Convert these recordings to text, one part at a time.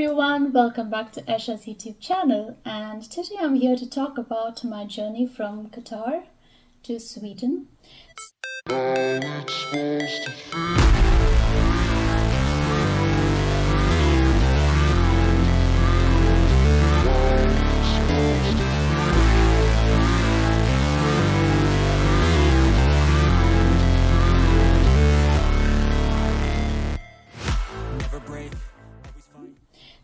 everyone, welcome back to Aisha's YouTube channel, and today I'm here to talk about my journey from Qatar to Sweden.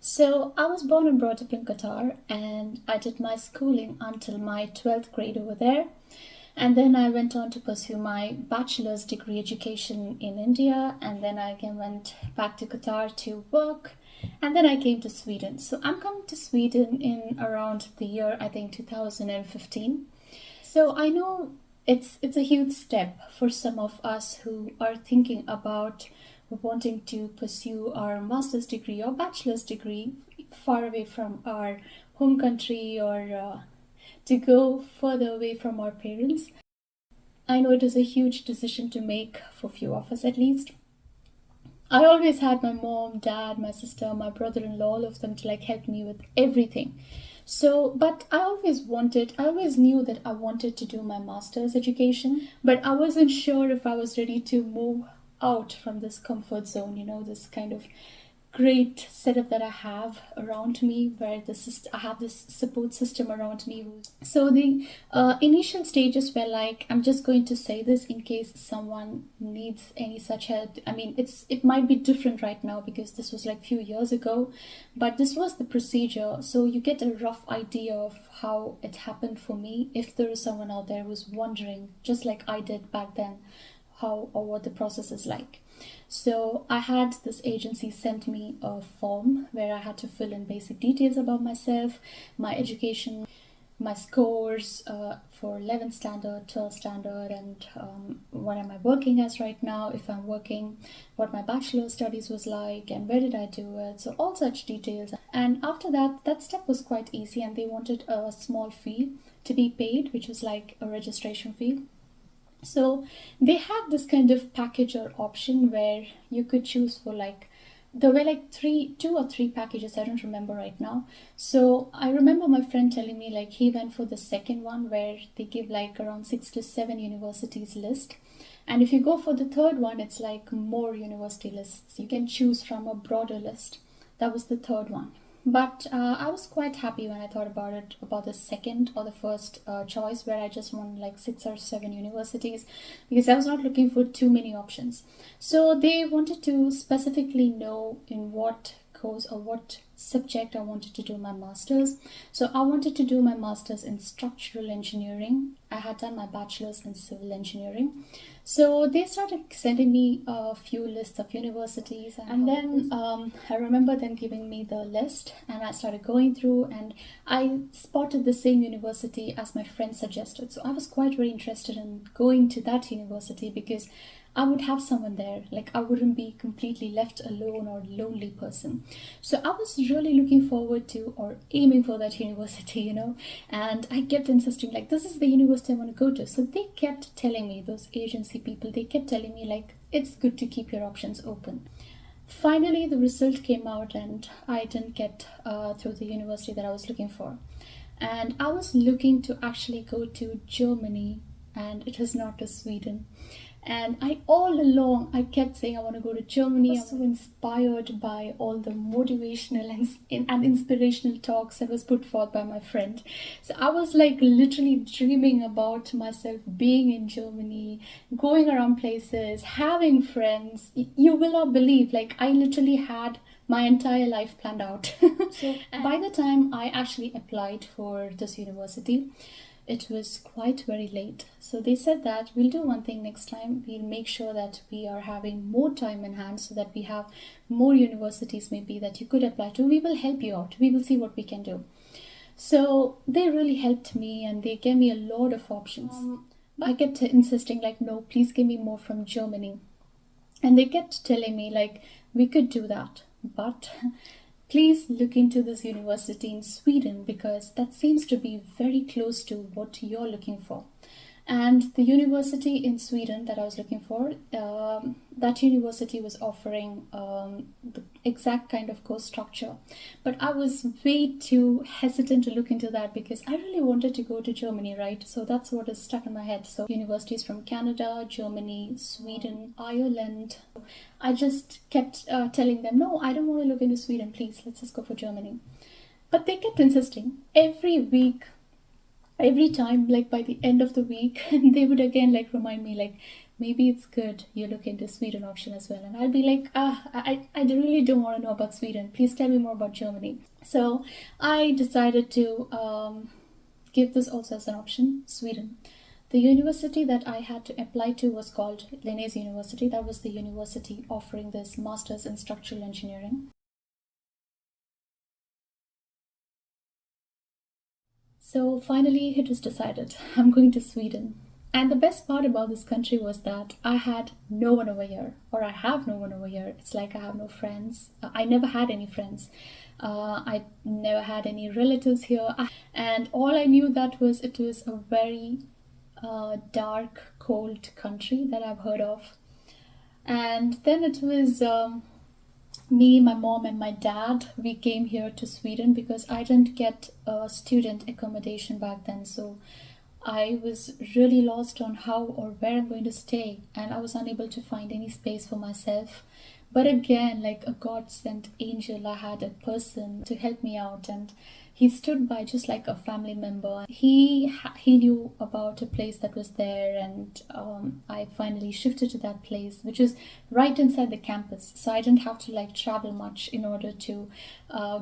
So I was born and brought up in Qatar, and I did my schooling until my 12th grade over there. And then I went on to pursue my bachelor's degree education in India, and then I again went back to Qatar to work, and then I came to Sweden. So I'm coming to Sweden in around the year, I think, 2015. So I know it's a huge step for some of us who are thinking about wanting to pursue our master's degree or bachelor's degree far away from our home country, or to go further away from our parents. I know it is a huge decision to make for few of us at least. I always had my mom, dad, my sister, my brother-in-law, all of them to help me with everything. So, but I always knew that I wanted to do my master's education, but I wasn't sure if I was ready to move out from this comfort zone, this kind of great setup that I have around me, where I have this support system around me. So the initial stages were like, I'm just going to say this in case someone needs any such help. I mean, it might be different right now because this was few years ago, but this was the procedure. So you get a rough idea of how it happened for me. If there is someone out there who's wondering, just like I did back then, how or what the process is like. So I had this agency sent me a form where I had to fill in basic details about myself, my education, my scores for 11th standard, 12th standard, and what am I working as right now, if I'm working, what my bachelor studies was like, and where did I do it, so all such details. And after that step was quite easy, and they wanted a small fee to be paid, which was like a registration fee. So they had this kind of package or option where you could choose for there were two or three packages, I don't remember right now. So I remember my friend telling me he went for the second one where they give around 6 to 7 universities list. And if you go for the third one, it's more university lists. You can choose from a broader list. That was the third one. But I was quite happy when I thought about it, about the second or the first choice, where I just won 6 or 7 universities, because I was not looking for too many options. So they wanted to specifically know in what course or what subject I wanted to do my master's. So I wanted to do my master's in structural engineering. I had done my bachelor's in civil engineering. So they started sending me a few lists of universities, and then I remember them giving me the list, and I started going through, and I spotted the same university as my friend suggested. So I was quite very interested in going to that university because I would have someone there. I wouldn't be completely left alone or lonely person. So I was really looking forward to or aiming for that university, and I kept insisting this is the university I want to go to. So they kept telling me, those agency people, they kept telling me it's good to keep your options open. Finally, the result came out, and I didn't get through the university that I was looking for. And I was looking to actually go to Germany, and it was not to Sweden. And all along, I kept saying I want to go to Germany. I was so inspired by all the motivational and inspirational talks that was put forth by my friend. So I was literally dreaming about myself being in Germany, going around places, having friends. You will not believe, I literally had my entire life planned out. So by the time I actually applied for this university, it was quite very late. So they said that we'll do one thing next time. We'll make sure that we are having more time in hand so that we have more universities maybe that you could apply to. We will help you out. We will see what we can do. So they really helped me, and they gave me a lot of options. But I kept insisting no, please give me more from Germany. And they kept telling me we could do that, but please look into this university in Sweden because that seems to be very close to what you're looking for. And the university in Sweden that I was looking for, that university was offering the exact kind of course structure. But I was way too hesitant to look into that because I really wanted to go to Germany, right? So that's what is stuck in my head. So universities from Canada, Germany, Sweden, Ireland. I just kept telling them, no, I don't want to look into Sweden, please, let's just go for Germany. But they kept insisting every week, every time, like by the end of the week, they would again like remind me, like, maybe it's good you look into Sweden option as well. And I'll be like, I really don't want to know about Sweden, please tell me more about Germany. So I decided to give this also as an option, Sweden. The university that I had to apply to was called Linnaeus University. That was the university offering this master's in structural engineering. So finally, it was decided I'm going to Sweden. And the best part about this country was that I had no one over here, or I have no one over here. It's like I have no friends. I never had any friends. I never had any relatives here. And all I knew that was it was a very dark, cold country that I've heard of. And then it was me, my mom, and my dad. We came here to Sweden because I didn't get a student accommodation back then. So I was really lost on how or where I'm going to stay, and I was unable to find any space for myself. But again, like a God sent angel, I had a person to help me out, and he stood by just like a family member. He knew about a place that was there, and I finally shifted to that place, which is right inside the campus. So I didn't have to like travel much in order to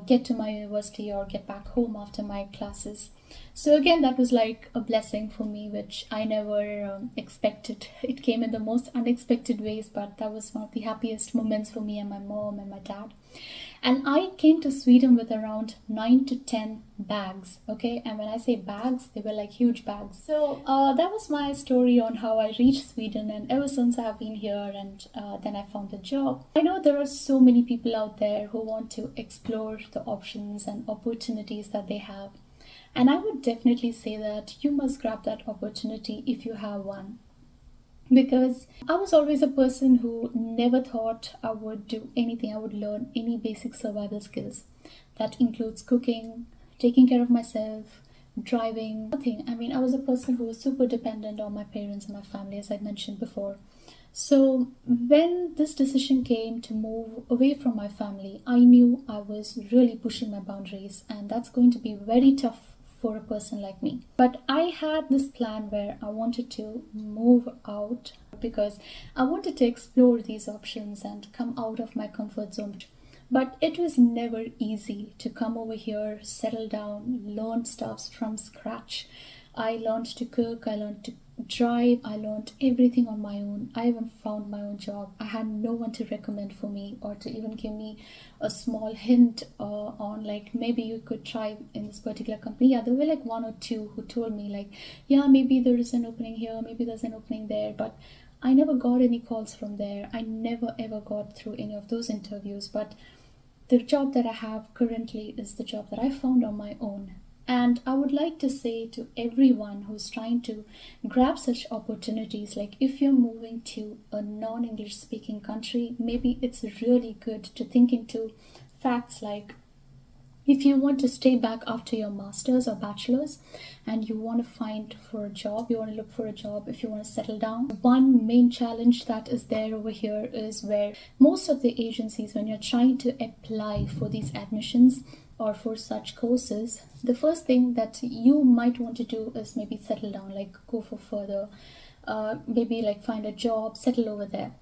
get to my university or get back home after my classes. So again, that was like a blessing for me, which I never expected. It came in the most unexpected ways, but that was one of the happiest moments for me and my mom and my dad. And I came to Sweden with around 9 to 10 bags, okay? And when I say bags, they were like huge bags. So that was my story on how I reached Sweden. And ever since I have been here, and then I found a job. I know there are so many people out there who want to explore the options and opportunities that they have. And I would definitely say that you must grab that opportunity if you have one. Because I was always a person who never thought I would do anything, I would learn any basic survival skills. That includes cooking, taking care of myself, driving, nothing. I mean, I was a person who was super dependent on my parents and my family, as I mentioned before. So, when this decision came to move away from my family, I knew I was really pushing my boundaries, and that's going to be very tough for a person like me. But I had this plan where I wanted to move out because I wanted to explore these options and come out of my comfort zone. But it was never easy to come over here, settle down, learn stuff from scratch. I learned to cook, I learned to drive, I learned everything on my own. I even found my own job. I had no one to recommend for me or to even give me a small hint on like maybe you could try in this particular company. Yeah, there were like one or two who told me like, yeah, maybe there is an opening here, maybe there's an opening there, but I never got any calls from there. I never ever got through any of those interviews. But the job that I have currently is the job that I found on my own. And I would like to say to everyone who's trying to grab such opportunities, like if you're moving to a non English speaking country, maybe it's really good to think into facts like if you want to stay back after your master's or bachelor's and you want to find for a job, you want to look for a job, if you want to settle down, one main challenge that is there over here is where most of the agencies, when you're trying to apply for these admissions or for such courses, the first thing that you might want to do is maybe settle down, like go for further, maybe like find a job, settle over there.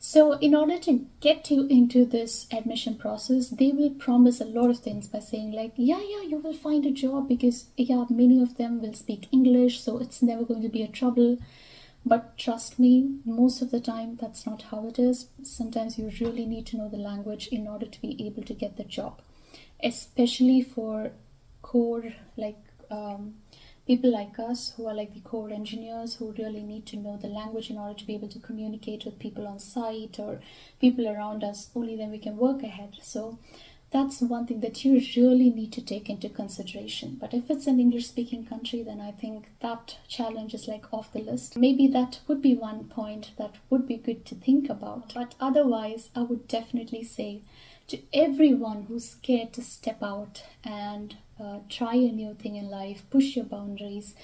So, in order to get you into this admission process, they will promise a lot of things by saying, like, yeah, you will find a job because, yeah, many of them will speak English, so it's never going to be a trouble. But trust me, most of the time, that's not how it is. Sometimes you really need to know the language in order to be able to get the job, especially for core, like, people like us who are like the core engineers who really need to know the language in order to be able to communicate with people on site or people around us. Only then we can work ahead. So That's one thing that you really need to take into consideration. But if it's an English speaking country, then I think that challenge is like off the list. Maybe that would be one point that would be good to think about. But otherwise, I would definitely say to everyone who's scared to step out and try a new thing in life, push your boundaries,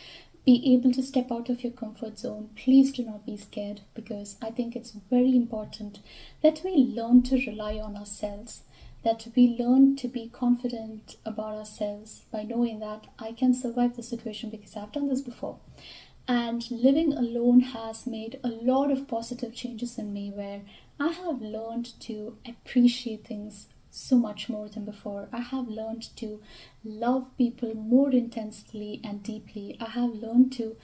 be able to step out of your comfort zone, please do not be scared, because I think it's very important that we learn to rely on ourselves, that we learn to be confident about ourselves by knowing that I can survive the situation because I've done this before. And living alone has made a lot of positive changes in me, where I have learned to appreciate things so much more than before. I have learned to love people more intensely and deeply. I have learned to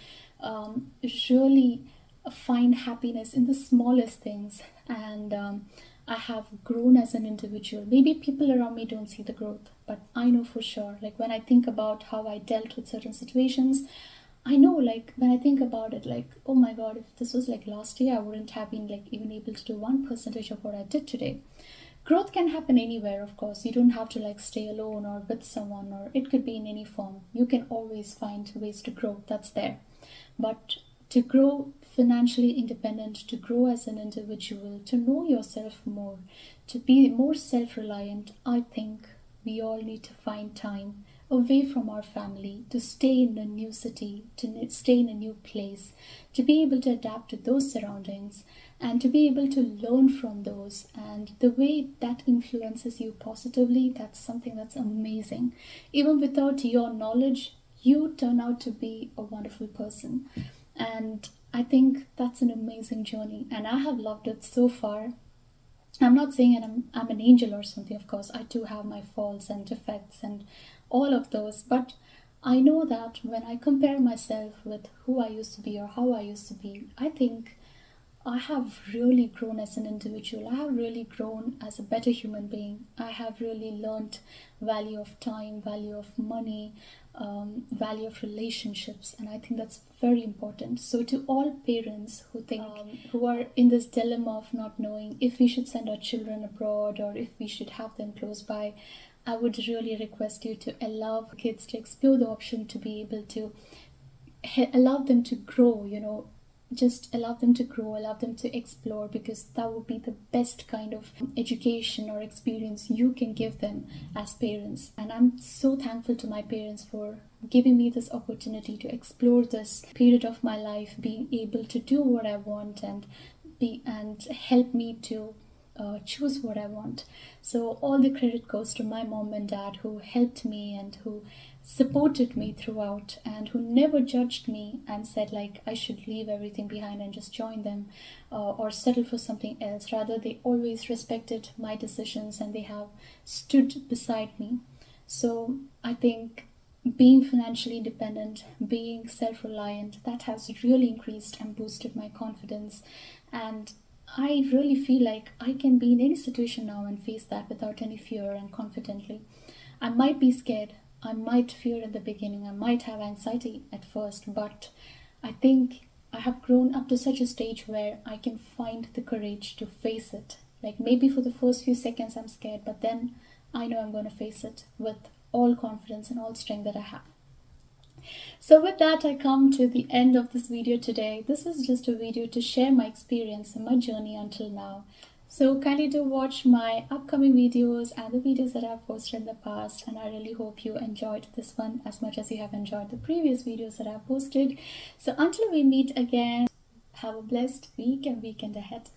really find happiness in the smallest things. And I have grown as an individual. Maybe people around me don't see the growth, but I know for sure. Like when I think about how I dealt with certain situations, I know, like when I think about it, like, oh my god, if this was like last year, I wouldn't have been like even able to do 1% of what I did today. Growth can happen anywhere, of course. You don't have to like stay alone or with someone, or it could be in any form. You can always find ways to grow, that's there. But to grow financially independent, to grow as an individual, to know yourself more, to be more self reliant, I think we all need to find time away from our family, to stay in a new city, to stay in a new place, to be able to adapt to those surroundings, and to be able to learn from those. And the way that influences you positively, that's something that's amazing. Even without your knowledge, you turn out to be a wonderful person. And I think that's an amazing journey, and I have loved it so far. I'm not saying I'm an angel or something, of course. I do have my faults and defects and all of those, but I know that when I compare myself with who I used to be or how I used to be, I think I have really grown as an individual. I have really grown as a better human being. I have really learned value of time, value of money, value of relationships, and I think that's very important. So to all parents who think who are in this dilemma of not knowing if we should send our children abroad or if we should have them close by, I would really request you to allow kids to explore the option, to be able to allow them to grow, just allow them to grow, allow them to explore, because that would be the best kind of education or experience you can give them as parents. And I'm so thankful to my parents for giving me this opportunity to explore this period of my life, being able to do what I want and help me to choose what I want. So all the credit goes to my mom and dad, who helped me and who supported me throughout, and who never judged me and said like I should leave everything behind and just join them or settle for something else. Rather, they always respected my decisions and they have stood beside me. So I think being financially independent, being self-reliant, that has really increased and boosted my confidence. And I really feel like I can be in any situation now and face that without any fear and confidently. I might be scared, I might fear in the beginning, I might have anxiety at first, but I think I have grown up to such a stage where I can find the courage to face it. Like maybe for the first few seconds I'm scared, but then I know I'm going to face it with all confidence and all strength that I have. So with that, I come to the end of this video today. This was just a video to share my experience and my journey until now. So kindly do watch my upcoming videos and the videos that I've posted in the past, and I really hope you enjoyed this one as much as you have enjoyed the previous videos that I've posted. So until we meet again, have a blessed week and weekend ahead.